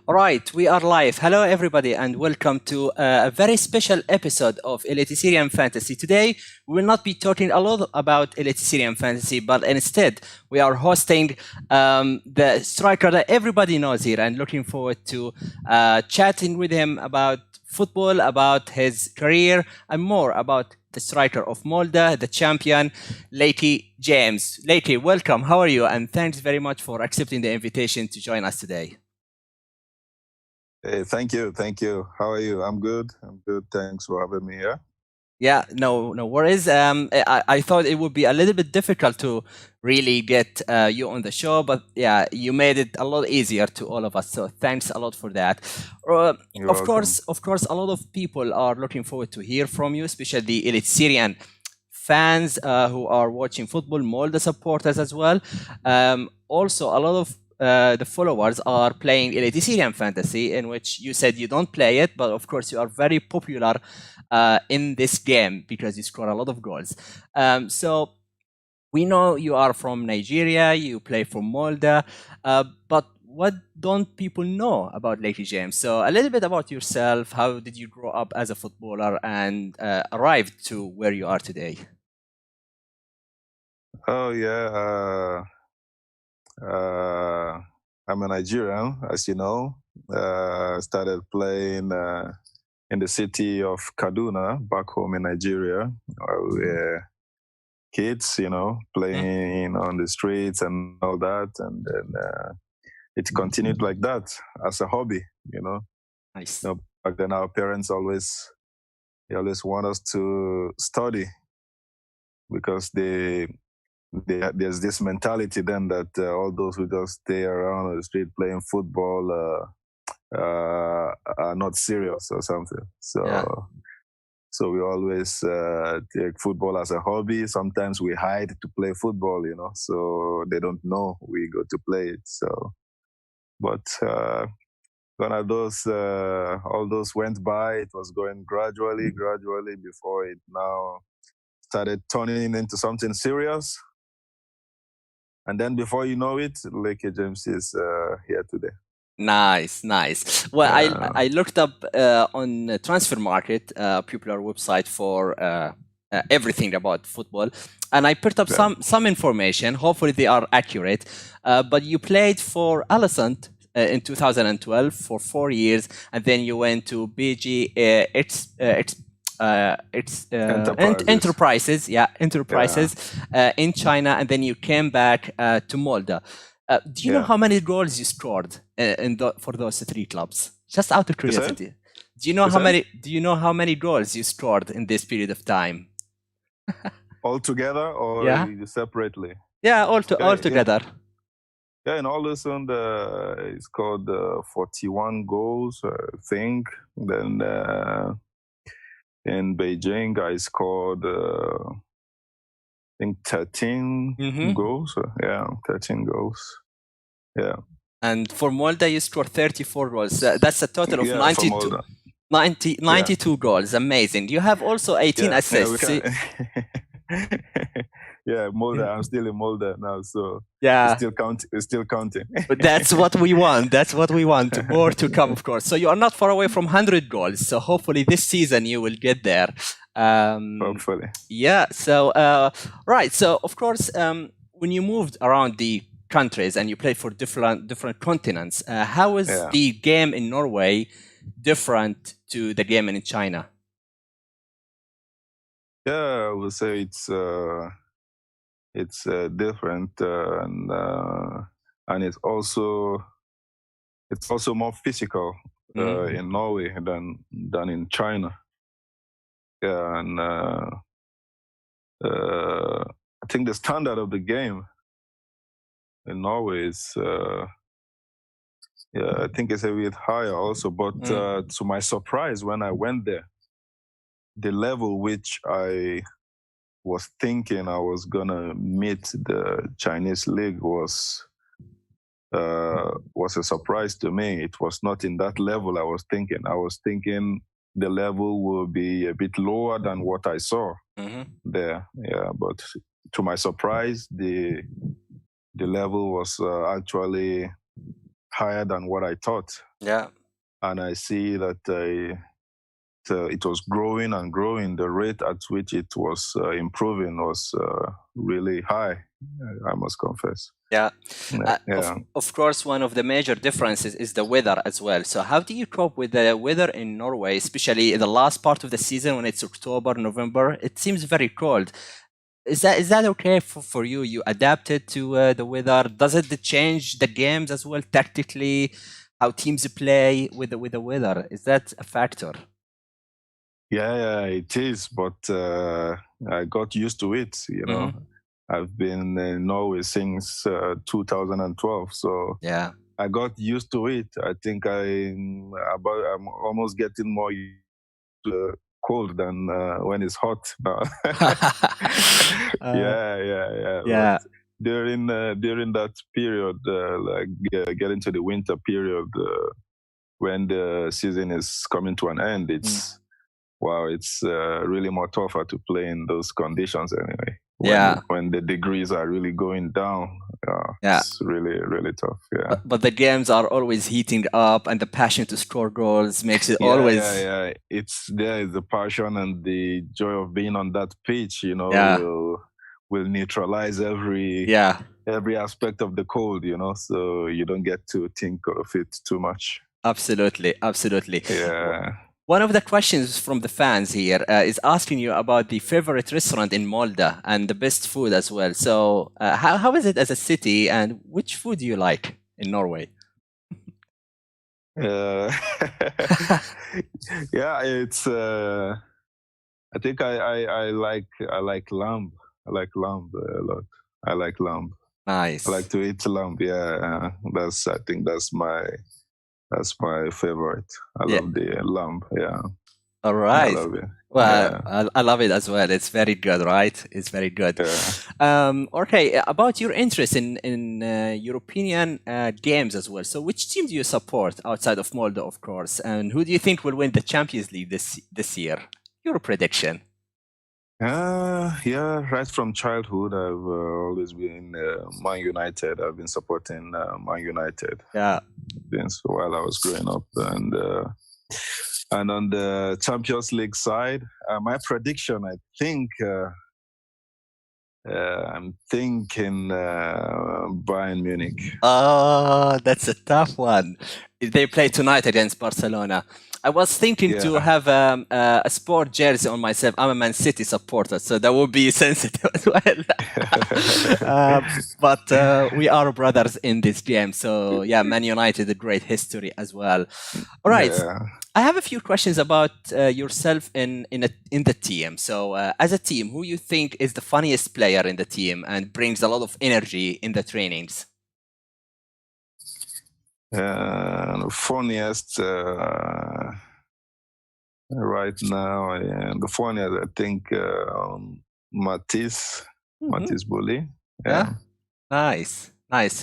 All right, we are live. Hello, everybody, and welcome to a very special episode of Eliteserien Fantasy. Today, we will not be talking a lot about Eliteserien Fantasy, but instead, we are hosting the striker that everybody knows here, and looking forward to chatting with him about football, about his career, and more about the striker of Molde, the champion, Leke James. Leke, welcome. How are you? And thanks very much for accepting the invitation to join us today. Hey, thank you. How are you? I'm good. Thanks for having me here. Yeah, no worries. I thought it would be a little bit difficult to really get you on the show, but yeah, you made it a lot easier to all of us. So thanks a lot for that. Of course, a lot of people are looking forward to hear from you, especially the Eliteserien fans who are watching football, Molde supporters as well. Also, a lot of the followers are playing Eliteserien Fantasy, in which you said you don't play it, but of course you are very popular in this game because you score a lot of goals. So we know you are from Nigeria, you play for Molde, but what don't people know about Leke James? So a little bit about yourself. How did you grow up as a footballer and arrived to where you are today? Oh yeah. I'm a Nigerian, as you know. Started playing in the city of Kaduna, back home in Nigeria. We were kids, playing on the streets and all that. And then it continued like that as a hobby, Nice. Back then our parents always want us to study because there's this mentality then that all those who just stay around on the street playing football are not serious or something. So we always take football as a hobby. Sometimes we hide to play football, so they don't know we go to play it. So, but when all those went by, it was going gradually before it now started turning into something serious. And then before you know it, Leke James is here today. Nice. Well, I looked up on Transfer Market, a popular website for everything about football, and I picked up some information. Hopefully, they are accurate. But you played for Alicent in 2012 for 4 years, and then you went to BG Enterprises in China, and then you came back to Molde. Do you know how many goals you scored for those 3 clubs? Just out of curiosity, do you know how many goals you scored in this period of time? All together or separately? Yeah, all together. Yeah, in Alicent, he scored 41 goals, I think. Then in Beijing, I scored, I think, 13 goals. 13 goals. Yeah. And for Molde, you scored 34 goals. That's a total of 92 goals. Amazing. You have also 18 assists. Yeah, Molde. I'm still in Molde now, so it's still counting. But that's what we want. More to come, of course. So you are not far away from 100 goals. So hopefully this season you will get there. Hopefully. Yeah. So right. So of course, when you moved around the countries and you played for different continents, how is the game in Norway different to the game in China? Yeah, I would say it's different, and it's also more physical in Norway than in China. Yeah, and I think the standard of the game in Norway is I think it's a bit higher also. But to my surprise, when I went there, the level which I was thinking I was gonna meet the Chinese league was a surprise to me. It was not in that level I was thinking. I was thinking the level will be a bit lower than what I saw there. Yeah, but to my surprise, the the level was actually higher than what I thought. Yeah. And I see that it was growing and growing. The rate at which it was improving was really high, I must confess. Yeah. Of course, one of the major differences is the weather as well. So how do you cope with the weather in Norway, especially in the last part of the season when it's October, November? It seems very cold. Is that okay for you? You adapted to the weather. Does it change the games as well tactically? How teams play with the weather? Is that a factor? Yeah, it is. But I got used to it. You know, I've been in Norway since 2012, so yeah, I got used to it. I think I'm almost getting more used to cold than when it's hot now. Yeah. Yeah. But during that period, getting to the winter period, when the season is coming to an end, it's really more tougher to play in those conditions anyway. When the degrees are really going down, it's really, really tough. Yeah. But the games are always heating up, and the passion to score goals makes it always. Yeah. There is the passion and the joy of being on that pitch. You know, will neutralize every aspect of the cold. You know, so you don't get to think of it too much. Absolutely. Yeah. One of the questions from the fans here is asking you about the favorite restaurant in Molde and the best food as well. So how is it as a city, and which food do you like in Norway? Yeah, it's. I think I like lamb. I like lamb a lot. I like lamb. Nice. I like to eat lamb. Yeah, I think that's my favorite. I love the lamb. Yeah. All right. I love it. Well, I love it as well. It's very good, right? It's very good. Yeah. Okay, about your interest in European games as well. So, which team do you support outside of Molde, of course, and who do you think will win the Champions League this year? Your prediction? Yeah. Right from childhood, I've always been Man United. I've been supporting Man United. Yeah. Since while I was growing up, and on the Champions League side, my prediction, I think, I'm thinking Bayern Munich. Oh, that's a tough one. They play tonight against Barcelona. I was thinking to have a sport jersey on myself. I'm a Man City supporter, so that would be sensitive as well. But we are brothers in this game. So, yeah, Man United, a great history as well. All right. Yeah. I have a few questions about yourself in the team. So, as a team, who you think is the funniest player in the team and brings a lot of energy in the trainings? Funniest right now, the funniest, I think, Matisse Bully. Yeah. Nice.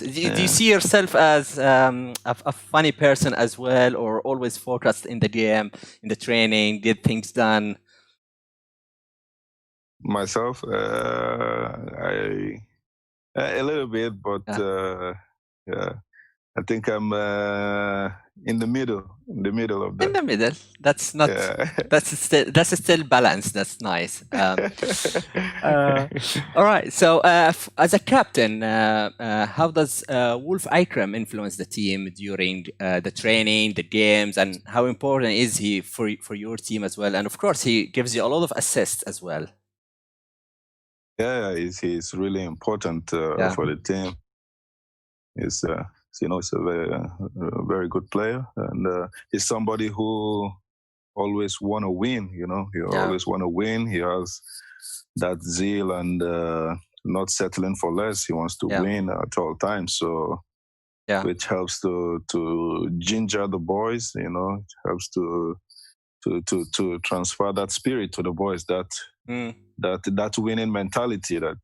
Do you see yourself as a funny person as well, or always focused in the game, in the training, get things done? Myself, a little bit, but yeah, I think I'm in the middle of that. In the middle. That's not. Yeah. That's still balanced. That's nice. All right. So, as a captain, how does Wolf Ikram influence the team during the training, the games, and how important is he for your team as well? And of course, he gives you a lot of assists as well. Yeah, he's really important for the team. He's a very good player, and he's somebody who always want to win. You know, he always want to win. He has that zeal and not settling for less. He wants to win at all times. So, which helps to ginger the boys. You know, it helps to transfer that spirit to the boys. That winning mentality that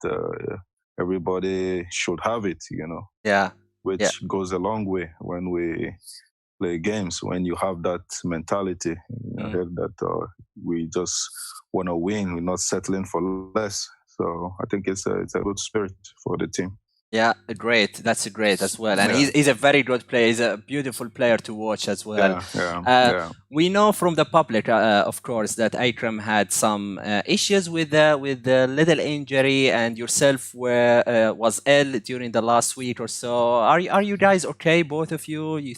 everybody should have it. You know. Yeah. Which goes a long way when we play games. When you have that mentality, that we just want to win, we're not settling for less. So I think it's a good spirit for the team. Yeah, great. That's great as well. And he's a very good player. He's a beautiful player to watch as well. We know from the public, of course, that Akram had some issues with the little injury, and yourself was ill during the last week or so. Are you guys okay, both of you?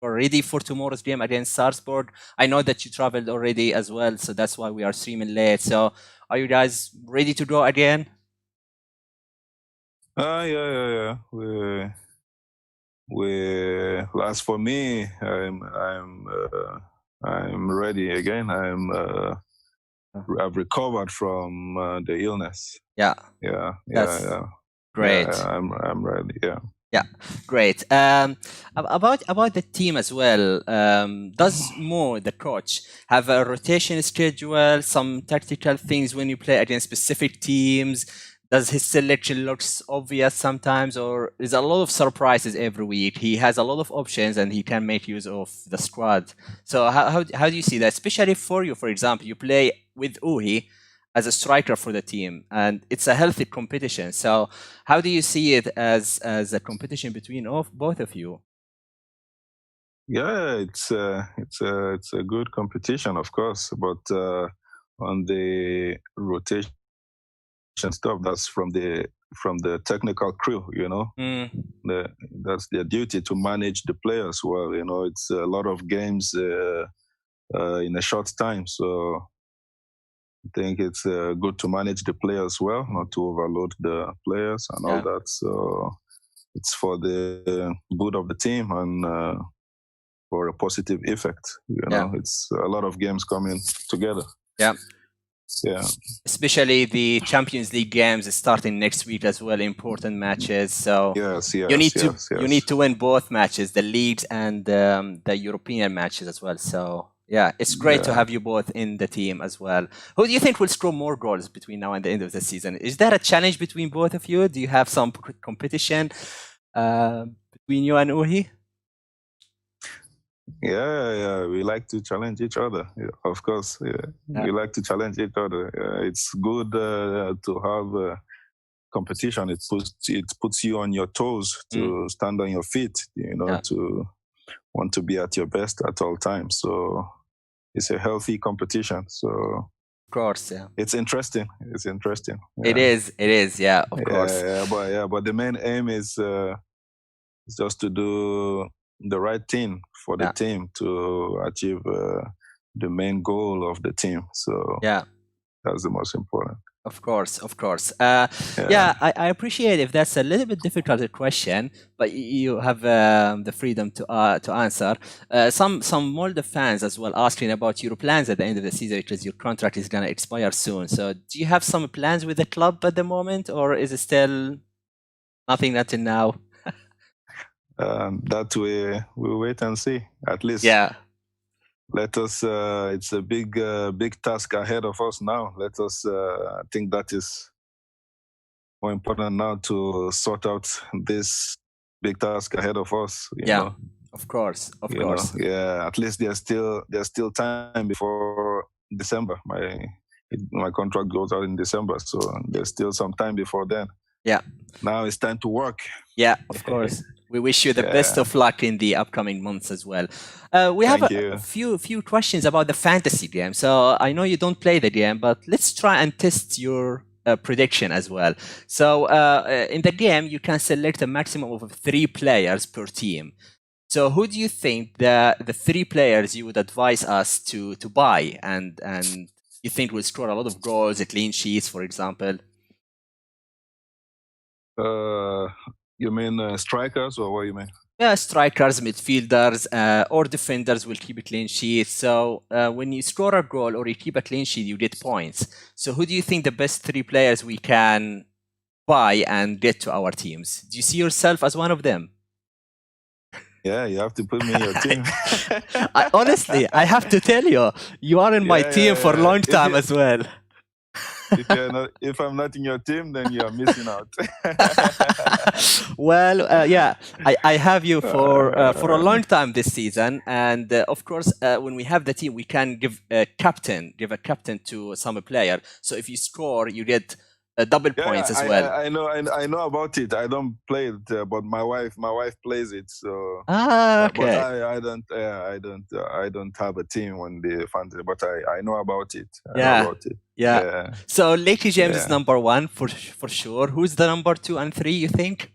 Are ready for tomorrow's game against Sarpsborg? I know that you traveled already as well, so that's why we are streaming late. So are you guys ready to go again? Yeah. As for me, I'm ready again. I've recovered from the illness. Yeah. Great. Yeah, I'm ready. Yeah. Yeah, great. About the team as well, does Mo, the coach, have a rotation schedule, some tactical things when you play against specific teams? Does his selection looks obvious sometimes, or is a lot of surprises every week? He has a lot of options and he can make use of the squad. So how do you see that? Especially for you, for example, you play with Uhi as a striker for the team, and it's a healthy competition. So how do you see it as a competition between both of you? Yeah, it's a good competition, of course, but on the rotation stuff, that's from the technical crew, you know. That's their duty to manage the players well. You know, it's a lot of games in a short time, so I think it's good to manage the players well, not to overload the players and all that. So it's for the good of the team and for a positive effect. You know, it's a lot of games coming together. Yeah. Yeah. Especially the Champions League games starting next week as well, important matches. So you need to win both matches, the leagues and the European matches as well. So yeah, it's great to have you both in the team as well. Who do you think will score more goals between now and the end of the season? Is that a challenge between both of you? Do you have some competition between you and Uhi? Yeah, we like to challenge each other. Of course, we like to challenge each other. It's good to have competition. It puts you on your toes to stand on your feet. You know, to want to be at your best at all times. So it's a healthy competition. So of course, yeah, it's interesting. It's interesting. Yeah. It is. Yeah, of course. But the main aim is just to do the right thing for the team to achieve the main goal of the team. So that's the most important. Of course. I appreciate if that's a little bit difficult a question, but you have the freedom to answer. Some Molde fans as well asking about your plans at the end of the season because your contract is gonna expire soon. So do you have some plans with the club at the moment, or is it still nothing until now? That we'll wait and see. At least, let us. It's a big task ahead of us now. Let us. I think that is more important now to sort out this big task ahead of us. You know? Of course. Yeah, at least there's still time before December. My contract goes out in December, so there's still some time before then. Yeah. Now it's time to work. Yeah, of course. We wish you the best of luck in the upcoming months as well. We have a few questions about the fantasy game. So I know you don't play the game, but let's try and test your prediction as well. So in the game, you can select a maximum of 3 players per team. So who do you think the 3 players you would advise us to buy and you think will score a lot of goals, clean sheets, for example? You mean strikers, or what do you mean? Yeah, strikers, midfielders, or defenders will keep a clean sheet. So when you score a goal or you keep a clean sheet, you get points. So who do you think the best 3 players we can buy and get to our teams? Do you see yourself as one of them? Yeah, you have to put me in your team. Honestly, I have to tell you, you are in my team for a long time as well. If I'm not in your team, then you are missing out. Well, I have you for a long time this season, and of course, when we have the team, we can give a captain to some player. So if you score, you get double points as well. I know about it. I don't play it, but my wife plays it. So okay. But I don't have a team on the fantasy, but I know about it. I know about it. Yeah. So Leke James is number 1 for sure. Who's the number 2 and 3? You think?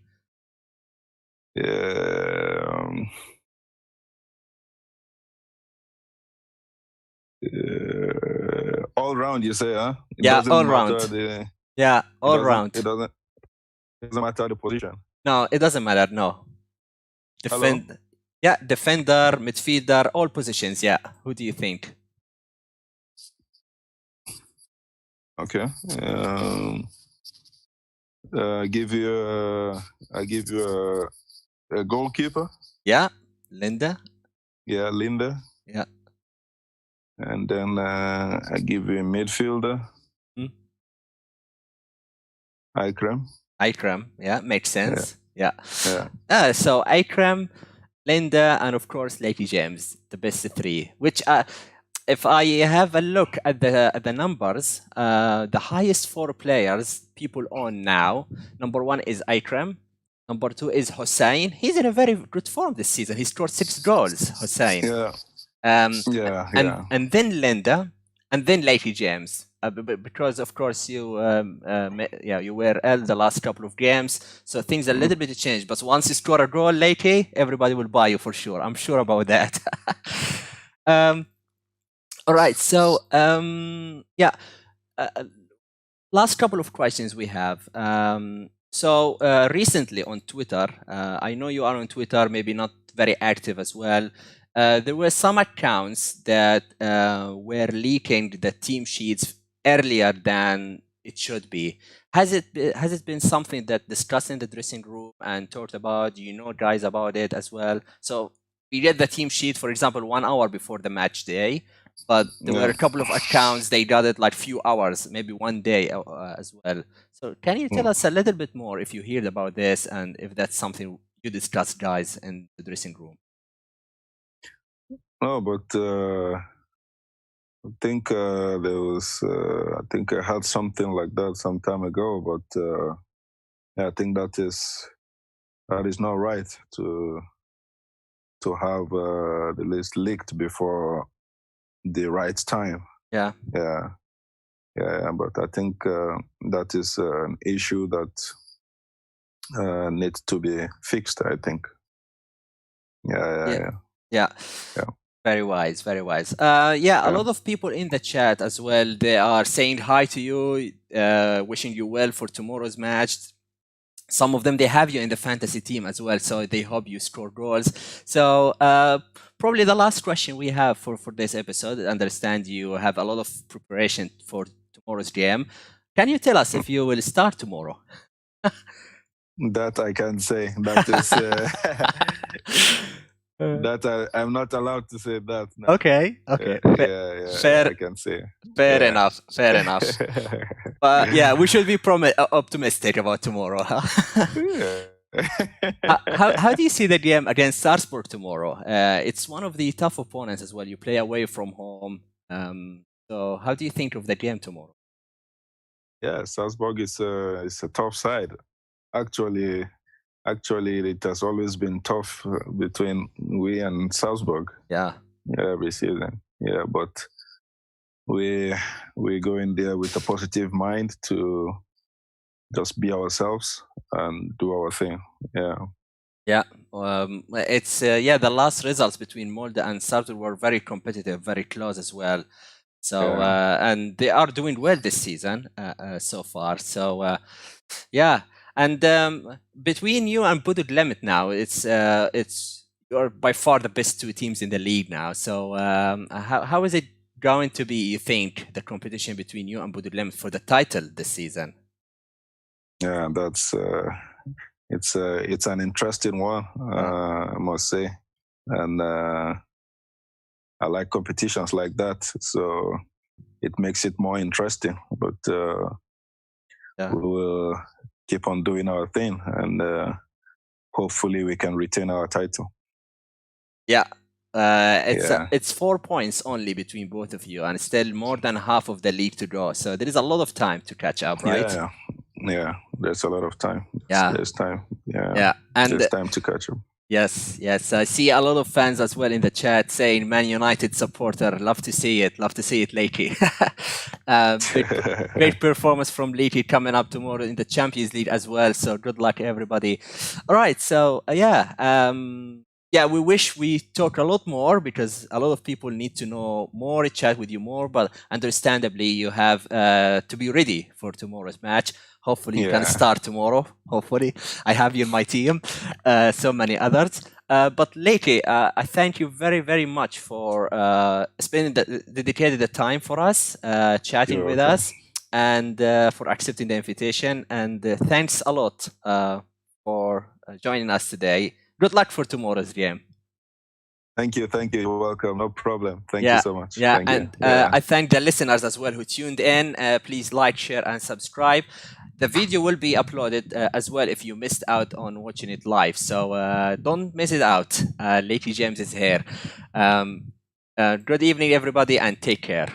All round, you say, huh? All round. All round. It doesn't matter the position. No, it doesn't matter. No. Defender, midfielder, all positions. Yeah. Who do you think? Okay. I give you a goalkeeper. Yeah, Linda. Yeah, Linda. Yeah. And then I give you a midfielder. Ikram. Yeah, makes sense. Yeah. So Ikram, Linda, and of course Leke James, the best 3. Which, if I have a look at the numbers, the highest 4 players people own now. Number 1 is Ikram. Number 2 is Hossein. He's in a very good form this season. He scored 6 goals. Hossein. And then Linda, and then Leke James. Because of course you were ill the last couple of games, so things a little bit changed. But once you score a goal, Leke, everybody will buy you for sure. I'm sure about that. All right. So last couple of questions we have. So recently on Twitter, I know you are on Twitter, maybe not very active as well. There were some accounts that were leaking the team sheets earlier than it should be. Has it been something that discussed in the dressing room and talked about? Do you know guys about it as well? So we get the team sheet, for example, 1 hour before the match day, but there were a couple of accounts, they got it like few hours, maybe 1 day as well. So can you tell us a little bit more if you heard about this and if that's something you discussed, guys, in the dressing room? No, but I think there was. I think I had something like that some time ago, but I think that is not right to have the list leaked before the right time. Yeah. But I think that is an issue that needs to be fixed, I think. Yeah. Very wise, very wise. A lot of people in the chat as well, they are saying hi to you, wishing you well for tomorrow's match. Some of them, they have you in the fantasy team as well, so they hope you score goals. So probably the last question we have for this episode, I understand you have a lot of preparation for tomorrow's game. Can you tell us if you will start tomorrow? That I can say. That is... that I'm not allowed to say that now. Okay. Fair. I can say. Fair enough. But yeah, we should be optimistic about tomorrow. How do you see the game against Salzburg tomorrow? It's one of the tough opponents as well. You play away from home. So how do you think of the game tomorrow? Yeah, Salzburg is a tough side. Actually, it has always been tough between we and Salzburg. Yeah, every season. Yeah, but we go in there with a positive mind to just be ourselves and do our thing. Yeah. It's the last results between Molde and Salzburg were very competitive, very close as well. So and they are doing well this season so far. So and between you and Bodø Glimt now, it's you're by far the best 2 teams in the league now. So how is it going to be, you think, the competition between you and Bodø Glimt for the title this season? Yeah, that's it's an interesting one, I must say, and I like competitions like that, so it makes it more interesting. But we will keep on doing our thing, and hopefully we can retain our title. Yeah. It's 4 points only between both of you, and still more than half of the league to go. So there is a lot of time to catch up, right? Yeah, there's a lot of time. Yeah. There's time. Yeah. Yeah. And there's time to catch up. yes. I see a lot of fans as well in the chat saying Man United supporter. Love to see it, Leke. Great performance from Leke coming up tomorrow in the Champions League as well. So good luck, everybody. All right. So yeah, we wish we talk a lot more because a lot of people need to know more, chat with you more. But understandably, you have to be ready for tomorrow's match. Hopefully, you can start tomorrow. Hopefully, I have you in my team. So many others. But Leke, I thank you very, very much for spending dedicated the time for us, chatting with us, and for accepting the invitation. And thanks a lot for joining us today. Good luck for tomorrow's game. Thank you. You're welcome. No problem. Thank you so much. Yeah, and I thank the listeners as well who tuned in. Please like, share, and subscribe. The video will be uploaded as well if you missed out on watching it live. So don't miss it out. Leke James is here. Good evening, everybody, and take care.